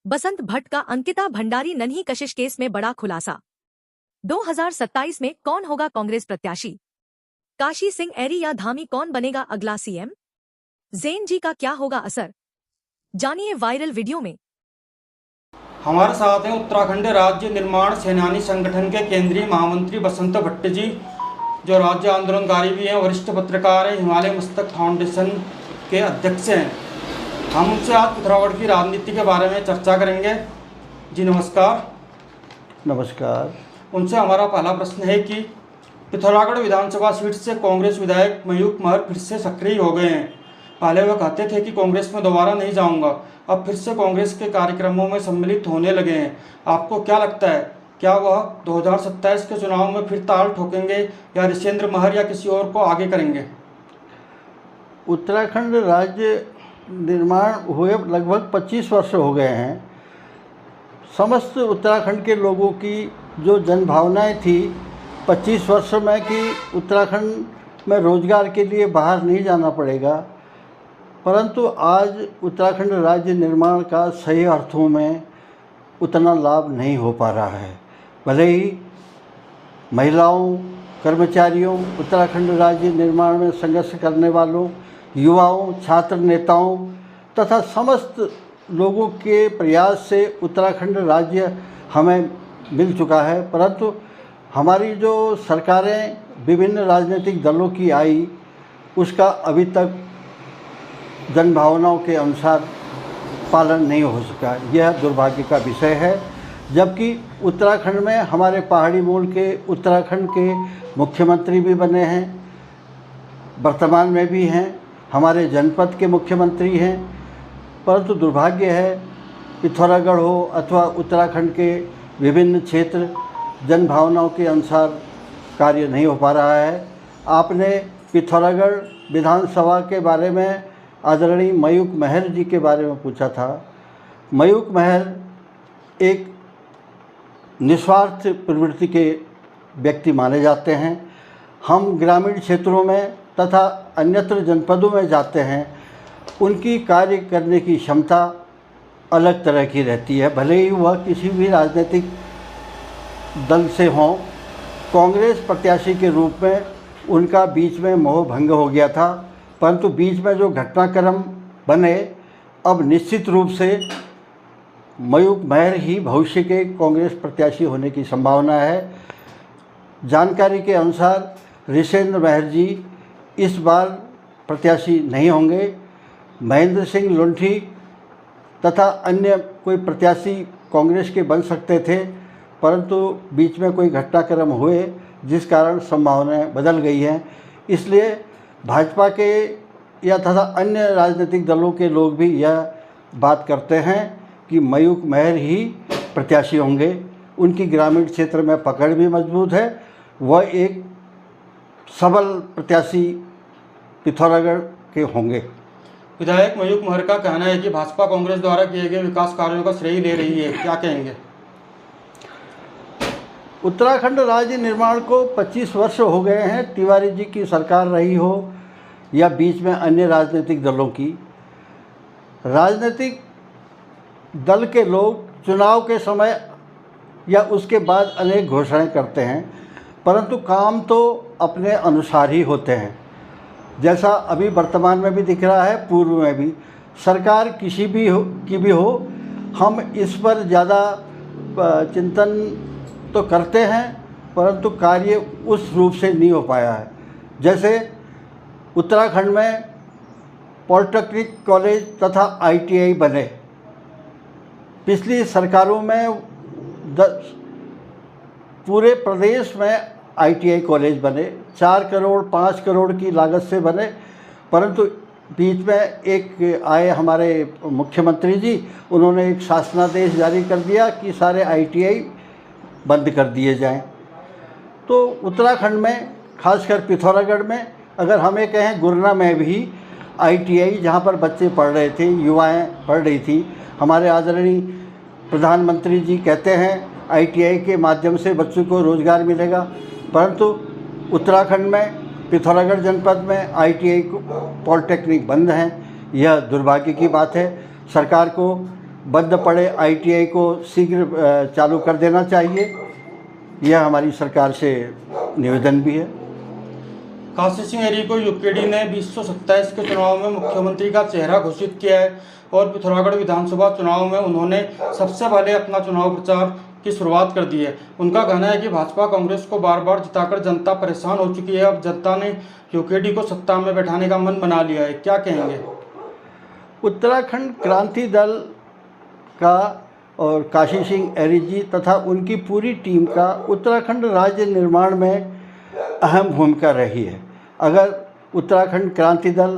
बसंत भट्ट का अंकिता भंडारी नन्ही कशिश केस में बड़ा खुलासा। 2027 में कौन होगा कांग्रेस प्रत्याशी? काशी सिंह ऐरी या धामी कौन बनेगा अगला सीएम? जैन जी का क्या होगा असर? जानिए वायरल वीडियो में। हमारे साथ हैं उत्तराखंड राज्य निर्माण सेनानी संगठन के केंद्रीय महामंत्री बसंत भट्ट जी, जो राज्य आंदोलनकारी भी हैं, वरिष्ठ पत्रकार हैं, हिमालय मस्तक फाउंडेशन के अध्यक्ष हैं। हम उनसे आज पिथौरागढ़ की राजनीति के बारे में चर्चा करेंगे। जी नमस्कार। नमस्कार। उनसे हमारा पहला प्रश्न है कि पिथौरागढ़ विधानसभा सीट से कांग्रेस विधायक मयूख महर फिर से सक्रिय हो गए हैं। पहले वह कहते थे कि कांग्रेस में दोबारा नहीं जाऊंगा, अब फिर से कांग्रेस के कार्यक्रमों में सम्मिलित होने लगे हैं। आपको क्या लगता है, क्या वह 2027 के चुनाव में फिर ताल ठोकेंगे या ऋषेंद्र महर या किसी और को आगे करेंगे? उत्तराखंड राज्य निर्माण हुए लगभग 25 वर्ष हो गए हैं। समस्त उत्तराखंड के लोगों की जो जनभावनाएं थी 25 वर्ष में कि उत्तराखंड में रोजगार के लिए बाहर नहीं जाना पड़ेगा, परंतु आज उत्तराखंड राज्य निर्माण का सही अर्थों में उतना लाभ नहीं हो पा रहा है। भले ही महिलाओं, कर्मचारियों, उत्तराखंड राज्य निर्माण में संघर्ष करने वालों, युवाओं, छात्र नेताओं तथा समस्त लोगों के प्रयास से उत्तराखंड राज्य हमें मिल चुका है, परंतु हमारी जो सरकारें विभिन्न राजनीतिक दलों की आई, उसका अभी तक जनभावनाओं के अनुसार पालन नहीं हो सका। यह दुर्भाग्य का विषय है। जबकि उत्तराखंड में हमारे पहाड़ी मूल के उत्तराखंड के मुख्यमंत्री भी बने हैं, वर्तमान में भी हैं, हमारे जनपद के मुख्यमंत्री हैं, परंतु दुर्भाग्य है पिथौरागढ़ हो अथवा उत्तराखंड के विभिन्न क्षेत्र जनभावनाओं के अनुसार कार्य नहीं हो पा रहा है। आपने पिथौरागढ़ विधानसभा के बारे में आदरणीय मयूख महर जी के बारे में पूछा था। मयूख महर एक निस्वार्थ प्रवृत्ति के व्यक्ति माने जाते हैं। हम ग्रामीण क्षेत्रों में तथा अन्यत्र जनपदों में जाते हैं, उनकी कार्य करने की क्षमता अलग तरह की रहती है। भले ही वह किसी भी राजनीतिक दल से हों, कांग्रेस प्रत्याशी के रूप में उनका बीच में मोह भंग हो गया था, परंतु बीच में जो घटनाक्रम बने, अब निश्चित रूप से मयूख महर ही भविष्य के कांग्रेस प्रत्याशी होने की संभावना है। जानकारी के अनुसार ऋषेंद्र महर जी इस बार प्रत्याशी नहीं होंगे। महेंद्र सिंह लुंठी तथा अन्य कोई प्रत्याशी कांग्रेस के बन सकते थे, परंतु बीच में कोई घटनाक्रम हुए जिस कारण संभावनाएं बदल गई हैं। इसलिए भाजपा के या तथा अन्य राजनीतिक दलों के लोग भी यह बात करते हैं कि मयूख महर ही प्रत्याशी होंगे। उनकी ग्रामीण क्षेत्र में पकड़ भी मजबूत है, वह एक सबल प्रत्याशी पिथौरागढ़ के होंगे। विधायक मयूख महर का कहना है कि भाजपा कांग्रेस द्वारा किए गए विकास कार्यों का श्रेय ले रही है, क्या कहेंगे? उत्तराखंड राज्य निर्माण को 25 वर्ष हो गए हैं। तिवारी जी की सरकार रही हो या बीच में अन्य राजनीतिक दलों की, राजनीतिक दल के लोग चुनाव के समय या उसके बाद अनेक घोषणाएं करते हैं, परंतु काम तो अपने अनुसार ही होते हैं। जैसा अभी वर्तमान में भी दिख रहा है, पूर्व में भी सरकार किसी भी हो, हम इस पर ज़्यादा चिंतन तो करते हैं, परंतु कार्य उस रूप से नहीं हो पाया है। जैसे उत्तराखंड में पॉलिटेक्निक कॉलेज तथा आईटीआई बने, पिछली सरकारों में पूरे प्रदेश में आईटीआई कॉलेज बने, 4 करोड़ 5 करोड़ की लागत से बने, परंतु बीच में एक आए हमारे मुख्यमंत्री जी, उन्होंने एक शासनादेश जारी कर दिया कि सारे आईटीआई बंद कर दिए जाएं। तो उत्तराखंड में खासकर पिथौरागढ़ में अगर हमें कहें, गुरना में भी आईटीआई जहां पर बच्चे पढ़ रहे थे, युवाएं पढ़ रही थी, हमारे आदरणीय प्रधानमंत्री जी कहते हैं आईटीआई के माध्यम से बच्चों को रोज़गार मिलेगा, परंतु उत्तराखंड में पिथौरागढ़ जनपद में आईटीआई पॉलिटेक्निक बंद हैं। यह दुर्भाग्य की बात है। सरकार को बंद पड़े ITI को शीघ्र चालू कर देना चाहिए। यह हमारी सरकार से निवेदन भी है। काशी सिंह एरी को यूकेडी ने 2027 के चुनाव में मुख्यमंत्री का चेहरा घोषित किया है और पिथौरागढ़ विधानसभा चुनाव में उन्होंने सबसे पहले अपना चुनाव प्रचार की शुरुआत कर दी है। उनका कहना है कि भाजपा कांग्रेस को बार बार जिताकर जनता परेशान हो चुकी है। अब जनता ने यूकेडी को सत्ता में बैठाने का मन बना लिया है। क्या कहेंगे? उत्तराखंड क्रांति दल का और काशी सिंह एरी जी तथा उनकी पूरी टीम का उत्तराखंड राज्य निर्माण में अहम भूमिका रही है। अगर उत्तराखंड क्रांति दल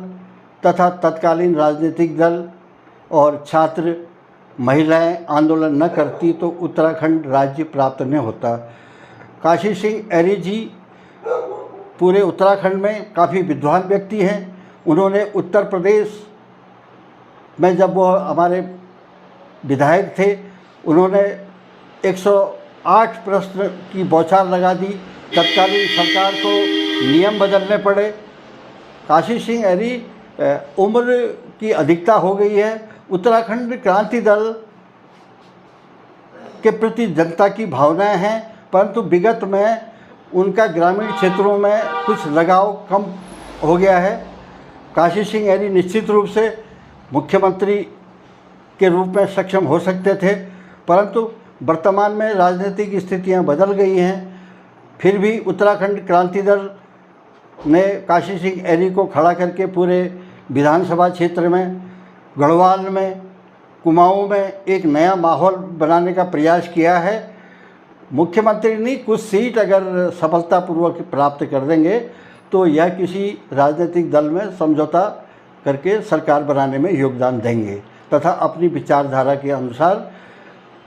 तथा तत्कालीन राजनीतिक दल और छात्र महिलाएं आंदोलन न करती तो उत्तराखंड राज्य प्राप्त नहीं होता। काशी सिंह एरी जी पूरे उत्तराखंड में काफ़ी विद्वान व्यक्ति हैं। उन्होंने उत्तर प्रदेश में जब वो हमारे विधायक थे, उन्होंने 108 प्रश्न की बौछार लगा दी। तत्कालीन सरकार को नियम बदलने पड़े। काशी सिंह एरी उम्र की अधिकता हो गई है। उत्तराखंड क्रांति दल के प्रति जनता की भावनाएं हैं, परंतु विगत में उनका ग्रामीण क्षेत्रों में कुछ लगाव कम हो गया है। काशी सिंह एरी निश्चित रूप से मुख्यमंत्री के रूप में सक्षम हो सकते थे, परंतु वर्तमान में राजनीतिक स्थितियां बदल गई हैं। फिर भी उत्तराखंड क्रांति दल ने काशी सिंह एरी को खड़ा करके पूरे विधानसभा क्षेत्र में, गढ़वाल में, कुमाऊं में एक नया माहौल बनाने का प्रयास किया है। मुख्यमंत्री नहीं, कुछ सीट अगर सफलतापूर्वक प्राप्त कर देंगे तो यह किसी राजनीतिक दल में समझौता करके सरकार बनाने में योगदान देंगे तथा अपनी विचारधारा के अनुसार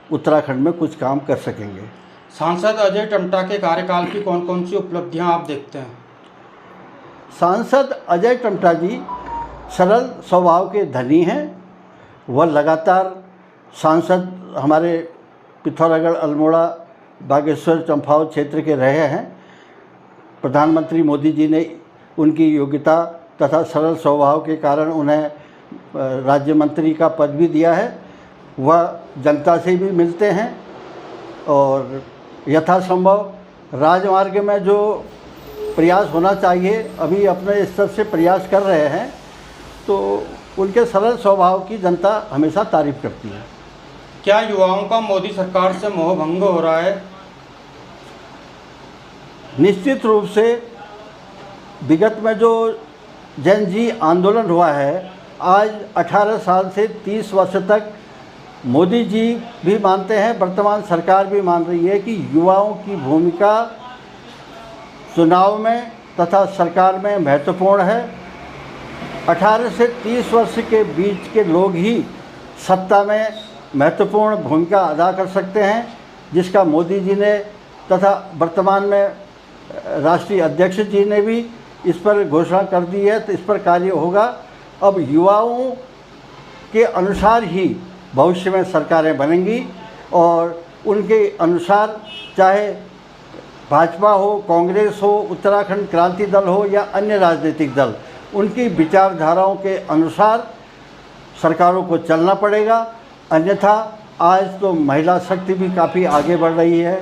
उत्तराखंड में कुछ काम कर सकेंगे। सांसद अजय टम्टा के कार्यकाल की कौन कौन सी उपलब्धियां आप देखते हैं? सांसद अजय टम्टा जी सरल स्वभाव के धनी हैं। वह लगातार सांसद हमारे पिथौरागढ़, अल्मोड़ा, बागेश्वर, चंपावत क्षेत्र के रहे हैं। प्रधानमंत्री मोदी जी ने उनकी योग्यता तथा सरल स्वभाव के कारण उन्हें राज्य मंत्री का पद भी दिया है। वह जनता से भी मिलते हैं और यथासंभव राजमार्ग में जो प्रयास होना चाहिए अभी अपने स्तर से प्रयास कर रहे हैं, तो उनके सरल स्वभाव की जनता हमेशा तारीफ करती है। क्या युवाओं का मोदी सरकार से मोह भंग हो रहा है? निश्चित रूप से विगत में जो जन जी आंदोलन हुआ है, आज 18 साल से 30 वर्ष तक मोदी जी भी मानते हैं, वर्तमान सरकार भी मान रही है कि युवाओं की भूमिका चुनाव में तथा सरकार में महत्वपूर्ण है। 18 से 30 वर्ष के बीच के लोग ही सत्ता में महत्वपूर्ण भूमिका अदा कर सकते हैं, जिसका मोदी जी ने तथा वर्तमान में राष्ट्रीय अध्यक्ष जी ने भी इस पर घोषणा कर दी है, तो इस पर कार्य होगा। अब युवाओं के अनुसार ही भविष्य में सरकारें बनेंगी और उनके अनुसार चाहे भाजपा हो, कांग्रेस हो, उत्तराखंड क्रांति दल हो या अन्य राजनीतिक दल, उनकी विचारधाराओं के अनुसार सरकारों को चलना पड़ेगा। अन्यथा आज तो महिला शक्ति भी काफ़ी आगे बढ़ रही है,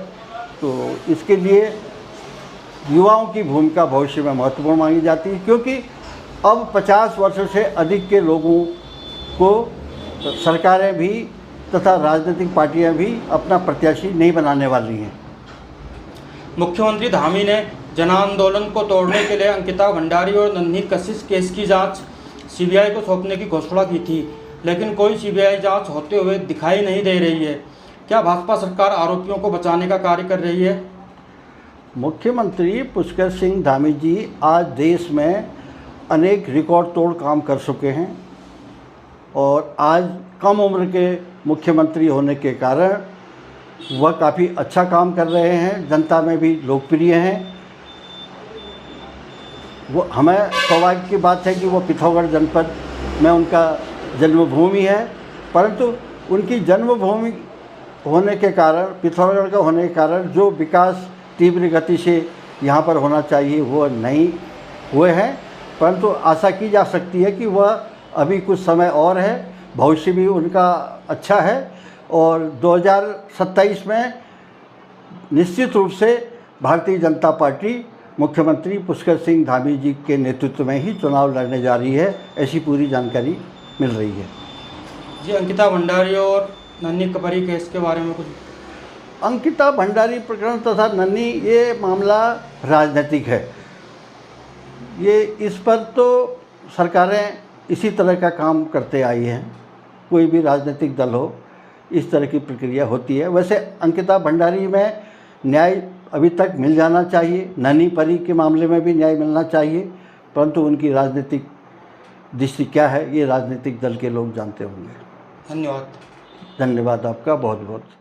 तो इसके लिए युवाओं की भूमिका भविष्य में महत्वपूर्ण मानी जाती है, क्योंकि अब 50 वर्ष से अधिक के लोगों को सरकारें भी तथा राजनीतिक पार्टियां भी अपना प्रत्याशी नहीं बनाने वाली हैं। मुख्यमंत्री धामी ने जन आंदोलन को तोड़ने के लिए अंकिता भंडारी और नन्ही कशिश केस की जांच सीबीआई को सौंपने की घोषणा की थी, लेकिन कोई सीबीआई जांच होते हुए दिखाई नहीं दे रही है। क्या भाजपा सरकार आरोपियों को बचाने का कार्य कर रही है? मुख्यमंत्री पुष्कर सिंह धामी जी आज देश में अनेक रिकॉर्ड तोड़ काम कर चुके हैं और आज कम उम्र के मुख्यमंत्री होने के कारण वह काफ़ी अच्छा काम कर रहे हैं, जनता में भी लोकप्रिय हैं। वो हमें सौभाग्य की बात है कि वो पिथौरागढ़ जनपद में उनका जन्मभूमि है, परंतु उनकी जन्मभूमि होने के कारण, पिथौरागढ़ का होने के कारण जो विकास तीव्र गति से यहाँ पर होना चाहिए वो नहीं हुए हैं, परंतु आशा की जा सकती है कि वह अभी कुछ समय और है भविष्य भी उनका अच्छा है और 2027 में निश्चित रूप से भारतीय जनता पार्टी मुख्यमंत्री पुष्कर सिंह धामी जी के नेतृत्व में ही चुनाव लड़ने जा रही है, ऐसी पूरी जानकारी मिल रही है। जी, अंकिता भंडारी और नन्ही कपरी केस के बारे में कुछ? अंकिता भंडारी प्रकरण तथा नन्ही, ये मामला राजनीतिक है। ये इस पर तो सरकारें इसी तरह का काम करते आई हैं, कोई भी राजनीतिक दल हो इस तरह की प्रक्रिया होती है। वैसे अंकिता भंडारी में न्याय अभी तक मिल जाना चाहिए, नन्ही परी के मामले में भी न्याय मिलना चाहिए, परंतु उनकी राजनीतिक दृष्टि क्या है ये राजनीतिक दल के लोग जानते होंगे। धन्यवाद। धन्यवाद आपका बहुत बहुत।